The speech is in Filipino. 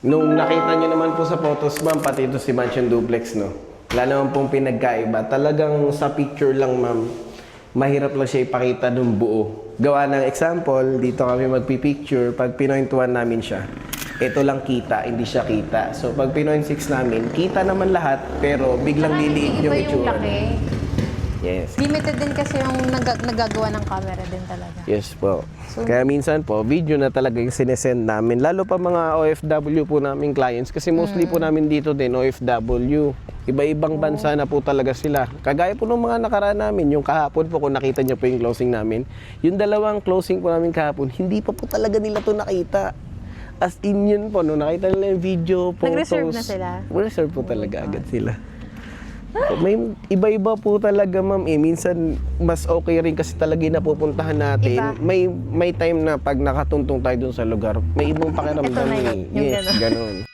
Nung nakita nyo naman po sa photos, ma'am, pati ito si Mansion Duplex, no? Wala naman pong pinagkaiba. Talagang sa picture lang, ma'am, mahirap lang siya ipakita ng buo. Gawa ng example, dito kami magpipicture, pag pinointuan namin siya, ito lang kita, hindi siya kita. So, pag pinoint 6 namin, kita naman lahat, pero biglang liliit yung Iba yung itsura. laki. Yes. Limited din kasi yung nagagawa ng camera din talaga. Yes po. So, Kaya minsan po, video na talaga yung sinesend namin. Lalo pa mga OFW po namin clients. Kasi mostly po namin dito din, OFW. Iba-ibang bansa na po talaga sila. Kagaya po ng mga nakaraan namin, yung kahapon po, kung nakita niyo po yung closing namin, yung dalawang closing po namin kahapon, hindi pa po talaga nila to nakita. As in yun po, no, nakita nila yung video, photos. Nag-reserve na sila? Reserve po talaga agad sila. May iba-iba po talaga, ma'am. Minsan mas okay rin kasi talaga yung napupuntahan natin. Iba. May time na pag nakatuntong tayo dun sa lugar, may ibang pakiramdam. Ito na yun, yung Yes, ganun.